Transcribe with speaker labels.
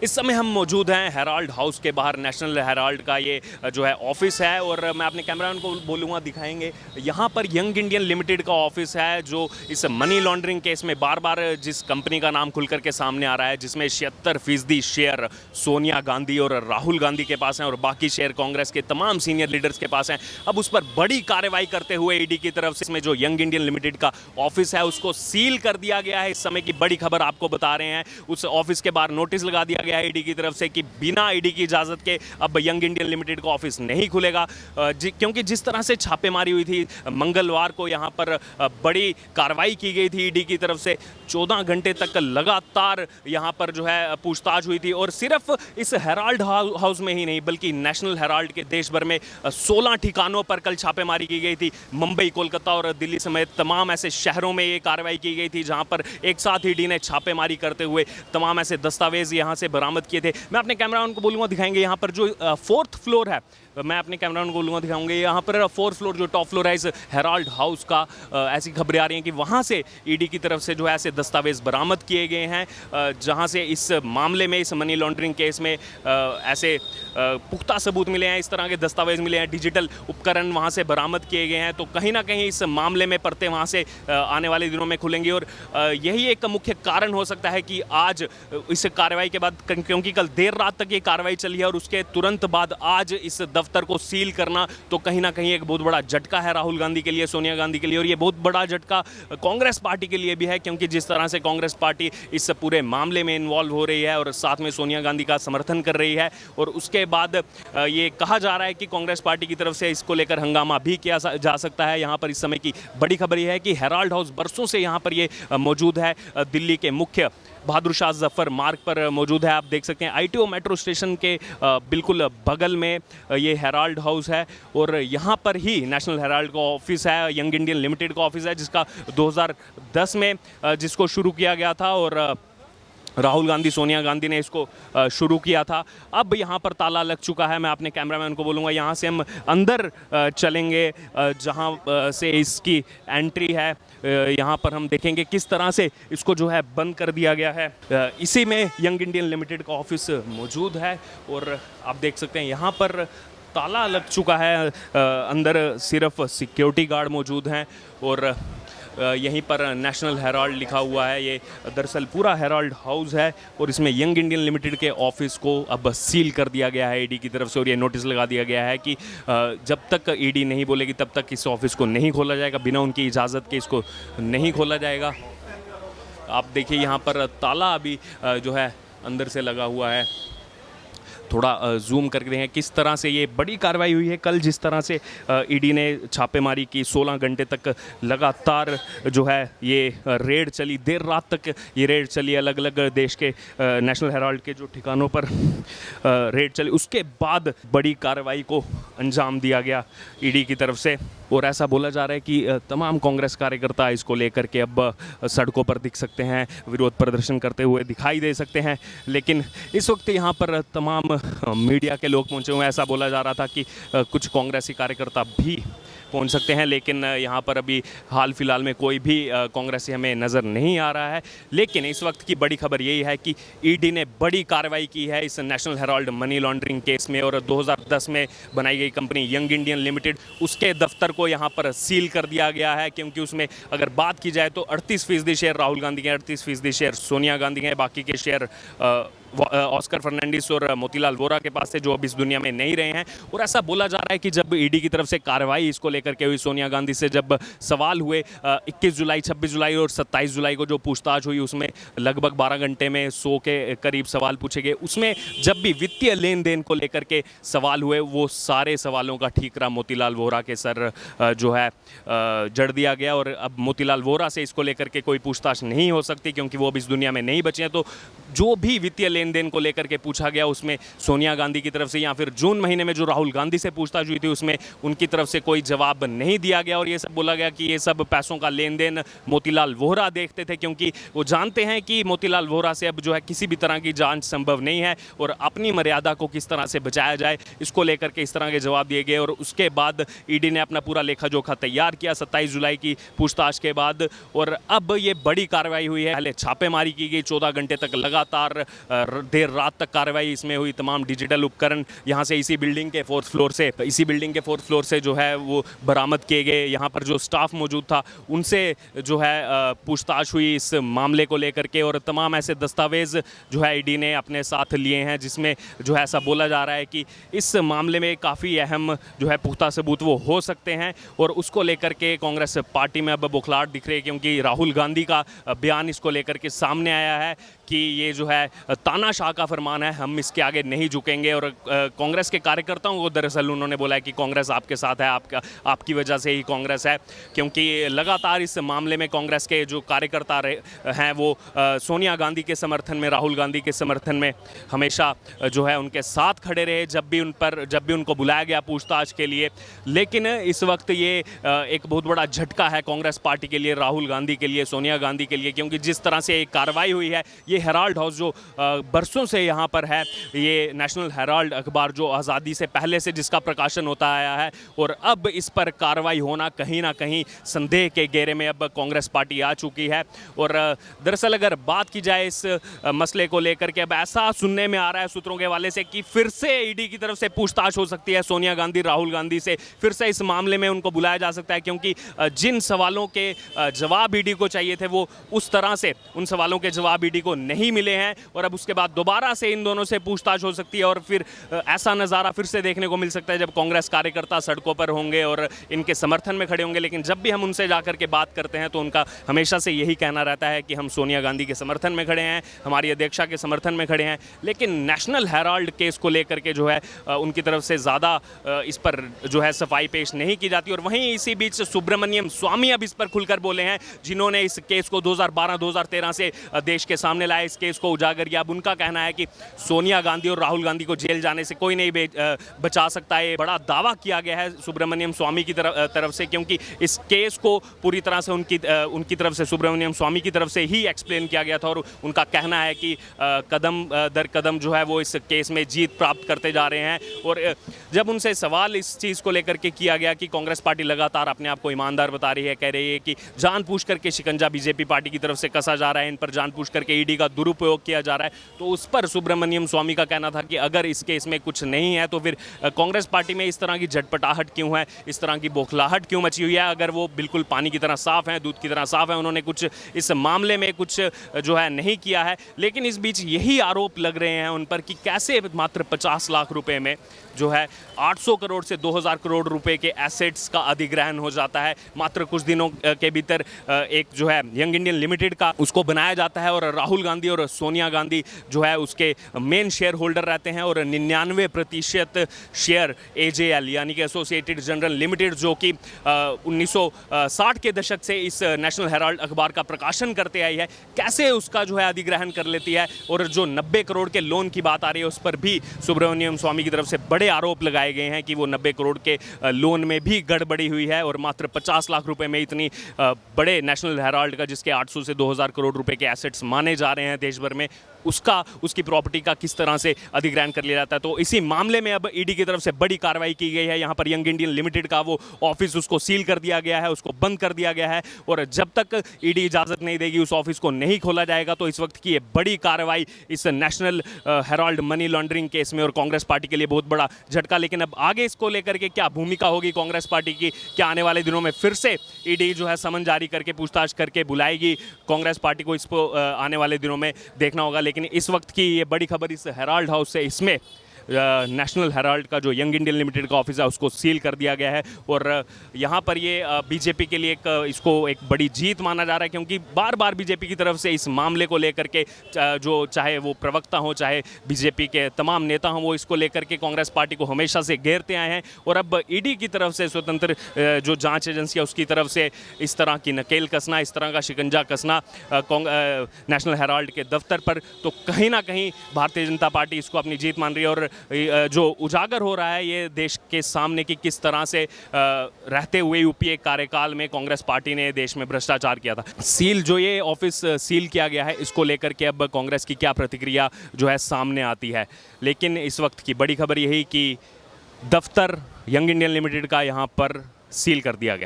Speaker 1: इस समय हम मौजूद हैं हेराल्ड हाउस के बाहर। नेशनल हेराल्ड का ये जो है ऑफिस है और मैं अपने कैमरामैन को बोलूँगा दिखाएंगे। यहाँ पर यंग इंडियन लिमिटेड का ऑफिस है जो इस मनी लॉन्ड्रिंग केस में बार बार जिस कंपनी का नाम खुल करके सामने आ रहा है, जिसमें 76% शेयर सोनिया गांधी और राहुल गांधी के पास हैं और बाकी शेयर कांग्रेस के तमाम सीनियर लीडर्स के पास हैं। अब उस पर बड़ी कार्रवाई करते हुए ईडी की तरफ से इसमें जो यंग इंडियन लिमिटेड का ऑफिस है उसको सील कर दिया गया है। इस समय की बड़ी खबर आपको बता रहे हैं। उस ऑफिस के बाहर नोटिस लगा दिया गया है ईडी की तरफ से कि बिना ईडी की इजाजत के अब यंग इंडियन लिमिटेड का ऑफिस नहीं खुलेगा, क्योंकि जिस तरह से छापेमारी हुई थी मंगलवार को, यहाँ पर बड़ी कार्रवाई की गई थी ईडी की तरफ से। 14 घंटे तक लगातार यहाँ पर जो है पूछताछ हुई थी और सिर्फ इस हेराल्ड हाउस में ही नहीं बल्कि नेशनल हेराल्ड के देश भर में 16 ठिकानों पर कल छापेमारी की गई थी। मुंबई, कोलकाता और दिल्ली समेत तमाम ऐसे शहरों में ये कार्रवाई की गई थी जहाँ पर एक साथ ईडी ने छापेमारी करते हुए तमाम ऐसे दस्तावेज यहाँ से बरामद किए थे। मैं अपने कैमरामैन को बोलूँगा दिखाएंगे यहाँ पर जो 4th फ्लोर है, मैं अपने कैमरामैन को बोलूँगा दिखाऊंगे यहाँ पर 4th फ्लोर जो टॉप फ्लोर है इस हेराल्ड हाउस का। ऐसी खबरें आ रही हैं कि वहाँ से ईडी की तरफ से जो है ऐसे दस्तावेज बरामद किए गए हैं जहाँ से इस मामले में, इस मनी लॉन्ड्रिंग केस में ऐसे पुख्ता सबूत मिले हैं, इस तरह के दस्तावेज मिले हैं, डिजिटल उपकरण वहाँ से बरामद किए गए हैं। तो कहीं ना कहीं इस मामले में परतें वहाँ से आने वाले दिनों में खुलेंगी और यही एक मुख्य कारण हो सकता है कि आज इस कार्रवाई के बाद, क्योंकि कल देर रात तक ये कार्रवाई चली है और उसके तुरंत बाद आज इस दफ्तर को सील करना, तो कहीं ना कहीं एक बहुत बड़ा झटका है राहुल गांधी के लिए, सोनिया गांधी के लिए। और ये बहुत बड़ा झटका कांग्रेस पार्टी के लिए भी है, क्योंकि जिस तरह से कांग्रेस पार्टी इस पूरे मामले में इन्वॉल्व हो रही है और साथ में सोनिया गांधी का समर्थन कर रही है, और उसके बाद ये कहा जा रहा है कि कांग्रेस पार्टी की तरफ से इसको लेकर हंगामा भी किया जा सकता है। यहाँ पर इस समय की बड़ी खबर यह है कि हेराल्ड हाउस बरसों से यहाँ पर ये मौजूद है, दिल्ली के मुख्य बहादुर शाह जफर मार्ग पर मौजूद है। आप देख सकते हैं आईटीओ मेट्रो स्टेशन के बिल्कुल बगल में ये हेराल्ड हाउस है और यहाँ पर ही नेशनल हेराल्ड का ऑफिस है, यंग इंडियन लिमिटेड का ऑफिस है, जिसका 2010 में जिसको शुरू किया गया था और राहुल गांधी, सोनिया गांधी ने इसको शुरू किया था। अब यहाँ पर ताला लग चुका है। मैं अपने कैमरामैन को बोलूँगा यहाँ से हम अंदर चलेंगे जहाँ से इसकी एंट्री है। यहाँ पर हम देखेंगे किस तरह से इसको जो है बंद कर दिया गया है। इसी में यंग इंडियन लिमिटेड का ऑफिस मौजूद है और आप देख सकते हैं यहाँ पर ताला लग चुका है। अंदर सिर्फ सिक्योरिटी गार्ड मौजूद हैं और यहीं पर नेशनल हेराल्ड लिखा हुआ है। ये दरअसल पूरा हेराल्ड हाउस है और इसमें यंग इंडियन लिमिटेड के ऑफिस को अब सील कर दिया गया है ईडी की तरफ से और ये नोटिस लगा दिया गया है कि जब तक ईडी नहीं बोलेगी तब तक इस ऑफिस को नहीं खोला जाएगा, बिना उनकी इजाज़त के इसको नहीं खोला जाएगा। आप देखिए यहाँ पर ताला अभी जो है अंदर से लगा हुआ है। थोड़ा जूम करके देखें किस तरह से ये बड़ी कार्रवाई हुई है। कल जिस तरह से ईडी ने छापेमारी की, 16 घंटे तक लगातार जो है ये रेड चली, देर रात तक ये रेड चली, अलग अलग देश के नेशनल हेराल्ड के जो ठिकानों पर रेड चली, उसके बाद बड़ी कार्रवाई को अंजाम दिया गया ईडी की तरफ से। और ऐसा बोला जा रहा है कि तमाम कांग्रेस कार्यकर्ता इसको लेकर के अब सड़कों पर दिख सकते हैं, विरोध प्रदर्शन करते हुए दिखाई दे सकते हैं। लेकिन इस वक्त यहाँ पर तमाम मीडिया के लोग पहुँचे हुए हैं। ऐसा बोला जा रहा था कि कुछ कांग्रेसी कार्यकर्ता भी पहुंच सकते हैं, लेकिन यहाँ पर अभी हाल फिलहाल में कोई भी कांग्रेसी हमें नज़र नहीं आ रहा है। लेकिन इस वक्त की बड़ी खबर यही है कि ईडी ने बड़ी कार्रवाई की है इस national Herald money laundering case में और 2010 में बनाई गई कंपनी यंग इंडियन लिमिटेड, उसके दफ्तर को यहाँ पर सील कर दिया गया है। क्योंकि उसमें अगर बात की जाए तो 38% शेयर राहुल गांधी के, 38% शेयर सोनिया गांधी के, बाकी के शेयर ऑस्कर फर्नांडिस और मोतीलाल वोरा के पास से, जो अब इस दुनिया में नहीं रहे हैं। और ऐसा बोला जा रहा है कि जब ईडी की तरफ से कार्रवाई इसको लेकर के हुई, सोनिया गांधी से जब सवाल हुए 21 जुलाई, 26 जुलाई और 27 जुलाई को जो पूछताछ हुई, उसमें लगभग 12 घंटे में 100 के करीब सवाल पूछे गए। उसमें जब भी वित्तीय लेन देन को लेकर के सवाल हुए, वो सारे सवालों का ठीकरा मोतीलाल वोरा के सर जो है जड़ दिया गया। और अब मोतीलाल वोरा से इसको लेकर के कोई पूछताछ नहीं हो सकती, क्योंकि वो अब इस दुनिया में नहीं बचे हैं। तो जो भी वित्तीय लेन देन को लेकर के पूछा गया, उसमें सोनिया गांधी की तरफ से, या फिर जून महीने में जो राहुल गांधी से पूछताछ हुई थी, उसमें उनकी तरफ से कोई जवाब नहीं दिया गया। और ये सब बोला गया कि ये सब पैसों का लेन देन मोतीलाल वोरा देखते थे, क्योंकि वो जानते हैं कि मोतीलाल वोरा से अब जो है किसी भी तरह की जांच संभव नहीं है और अपनी मर्यादा को किस तरह से बचाया जाए, इसको लेकर के इस तरह के जवाब दिए गए। और उसके बाद ईडी ने अपना पूरा लेखा जोखा तैयार किया 27 जुलाई की पूछताछ के बाद। और अब ये बड़ी कार्रवाई हुई है। पहले छापेमारी की गई, 14 घंटे तक लगातार देर रात तक कार्रवाई इसमें हुई। तमाम डिजिटल उपकरण यहाँ से इसी बिल्डिंग के फोर्थ फ्लोर से जो है वो बरामद किए गए। यहाँ पर जो स्टाफ मौजूद था उनसे जो है पूछताछ हुई इस मामले को लेकर के, और तमाम ऐसे दस्तावेज़ जो है ईडी ने अपने साथ लिए हैं जिसमें जो है ऐसा बोला जा रहा है कि इस मामले में काफ़ी अहम जो है पुख्ता सबूत वो हो सकते हैं। और उसको लेकर के कांग्रेस पार्टी में अब बौखलाहट दिख रही है, क्योंकि राहुल गांधी का बयान इसको लेकर के सामने आया है कि ये जो है तानाशाह का फरमान है, हम इसके आगे नहीं झुकेंगे। और कांग्रेस के कार्यकर्ताओं को दरअसल उन्होंने बोला है कि कांग्रेस आपके साथ है, आपकी वजह से ही कांग्रेस है, क्योंकि लगातार इस मामले में कांग्रेस के जो कार्यकर्ता हैं वो सोनिया गांधी के समर्थन में, राहुल गांधी के समर्थन में हमेशा जो है उनके साथ खड़े रहे जब भी उनको बुलाया गया पूछताछ के लिए। लेकिन इस वक्त ये एक बहुत बड़ा झटका है कांग्रेस पार्टी के लिए, राहुल गांधी के लिए, सोनिया गांधी के लिए, क्योंकि जिस तरह से एक कार्रवाई हुई है, ये हेराल्ड हाउस जो बरसों से यहाँ पर है, ये नेशनल हेराल्ड अखबार जो आज़ादी से पहले से जिसका प्रकाशन होता आया है, और अब इस पर कार्रवाई होना कहीं ना कहीं संदेह के घेरे में अब कांग्रेस पार्टी आ चुकी है। और दरअसल अगर बात की जाए इस मसले को लेकर के, अब ऐसा सुनने में आ रहा है सूत्रों के हवाले से कि फिर से ईडी की तरफ से पूछताछ हो सकती है सोनिया गांधी, राहुल गांधी से, फिर से इस मामले में उनको बुलाया जा सकता है, क्योंकि जिन सवालों के जवाब ईडी को चाहिए थे वो उस तरह से उन सवालों के जवाब ईडी को नहीं मिले हैं। और अब उसके बाद दोबारा से इन दोनों से पूछताछ हो सकती है, और फिर ऐसा नज़ारा फिर से देखने को मिल सकता है जब कांग्रेस कार्यकर्ता सड़कों पर होंगे और इनके समर्थन में खड़े होंगे। लेकिन जब भी हम उनसे जाकर के बात करते हैं तो उनका हमेशा से यही कहना रहता है कि हम सोनिया गांधी के समर्थन में खड़े हैं, हमारी अध्यक्षा के समर्थन में खड़े हैं। लेकिन नेशनल हेराल्ड केस को लेकर के जो है उनकी तरफ से ज़्यादा इस पर जो है सफाई पेश नहीं की जाती। और वहीं इसी बीच सुब्रमण्यम स्वामी अब इस पर खुलकर बोले हैं, जिन्होंने इस केस को 2012-2013 से देश के सामने लाया, इस केस को उजागर किया। अब उनका कहना है कि सोनिया गांधी और राहुल गांधी को जेल जाने से कोई नहीं बचा सकता है। बड़ा दावा किया गया है सुब्रमण्यम स्वामी की तरफ से, क्योंकि इस केस को पूरी तरह से उनकी तरफ से, सुब्रमण्यम स्वामी की तरफ से ही एक्सप्लेन किया गया था। और उनका कहना है कि कदम दर कदम जो है वो इस केस में जीत प्राप्त करते जा रहे हैं। और जब उनसे सवाल इस चीज़ को लेकर के किया गया कि कांग्रेस पार्टी लगातार अपने आप को ईमानदार बता रही है, कह रही है कि जानबूझ करके शिकंजा बीजेपी पार्टी की तरफ से कसा जा रहा है, इन पर जानबूझ करके ईडी का दुरुपयोग किया जा रहा है, तो उस पर सुब्रमण्यम स्वामी का कहना था कि अगर इस केस में कुछ नहीं है तो फिर कांग्रेस पार्टी में इस तरह की झटपटाहट क्यों है, इस तरह की बौखलाहट क्यों मची हुई है, अगर वो बिल्कुल पानी की तरह साफ है, दूध की तरह साफ है, उन्होंने कुछ इस मामले में कुछ जो है नहीं किया है। लेकिन इस बीच यही आरोप लग रहे हैं उन पर कि कैसे मात्र 50 लाख रुपए में जो है 800 करोड़ से 2000 करोड़ रुपए के एसेट्स का अधिग्रहण हो जाता है मात्र कुछ दिनों के भीतर। एक जो है यंग इंडियन लिमिटेड का उसको बनाया जाता है, और राहुल गांधी और सोनिया गांधी जो है उसके मेन शेयर होल्डर रहते हैं, और 99% शेयर AJL यानी कि एसोसिएटेड जनरल लिमिटेड, जो कि 1960 के दशक से इस नेशनल हेराल्ड अखबार का प्रकाशन करते आई है, कैसे उसका जो है अधिग्रहण कर लेती है। और जो 90 करोड़ के लोन की बात आ रही है उस पर भी सुब्रमण्यम स्वामी की तरफ से बड़े आरोप लगाए गए हैं कि वो 90 करोड़ के लोन में भी गड़बड़ी हुई है, और मात्र 50 लाख रुपए में इतनी बड़े नेशनल हेराल्ड का, जिसके 800 से 2000 करोड़ रुपए के एसेट्स माने जा रहे हैं देश भर में, उसकी प्रॉपर्टी का किस तरह से अधिग्रहण कर लिया जाता है। तो इसी मामले में अब ईडी की तरफ से बड़ी कार्रवाई की गई है। यहाँ पर यंग इंडियन लिमिटेड का वो ऑफिस उसको सील कर दिया गया है, उसको बंद कर दिया गया है, और जब तक ईडी इजाजत नहीं देगी उस ऑफिस को नहीं खोला जाएगा। तो इस वक्त की ये बड़ी कार्रवाई इस national Herald money laundering case में और कांग्रेस पार्टी के लिए बहुत बड़ा झटका। लेकिन अब आगे इसको लेकर के क्या भूमिका होगी कांग्रेस पार्टी की, क्या आने वाले दिनों में फिर से ईडी जो है समन जारी करके पूछताछ करके बुलाएगी कांग्रेस पार्टी को, इसको आने वाले दिनों में देखना होगा। लेकिन इस वक्त की ये बड़ी खबर इस हेराल्ड हाउस से, इसमें नेशनल हेराल्ड का जो यंग इंडियन लिमिटेड का ऑफिस है उसको सील कर दिया गया है। और यहाँ पर ये बीजेपी के लिए इसको एक बड़ी जीत माना जा रहा है, क्योंकि बार बार बीजेपी की तरफ से इस मामले को लेकर के जो चाहे वो प्रवक्ता हो, चाहे बीजेपी के तमाम नेता हों, वो इसको लेकर के कांग्रेस पार्टी को हमेशा से घेरते आए हैं। और अब ईडी की तरफ से, स्वतंत्र जो जाँच एजेंसी है उसकी तरफ से इस तरह की नकेल कसना, इस तरह का शिकंजा कसना नेशनल हेराल्ड के दफ्तर पर, तो कहीं ना कहीं भारतीय जनता पार्टी इसको अपनी जीत मान रही है। और जो उजागर हो रहा है ये देश के सामने कि किस तरह से रहते हुए यूपीए कार्यकाल में कांग्रेस पार्टी ने देश में भ्रष्टाचार किया था। सील जो ये ऑफिस सील किया गया है, इसको लेकर के अब कांग्रेस की क्या प्रतिक्रिया जो है सामने आती है। लेकिन इस वक्त की बड़ी खबर यही कि दफ्तर यंग इंडियन लिमिटेड का यहाँ पर सील कर दिया गया।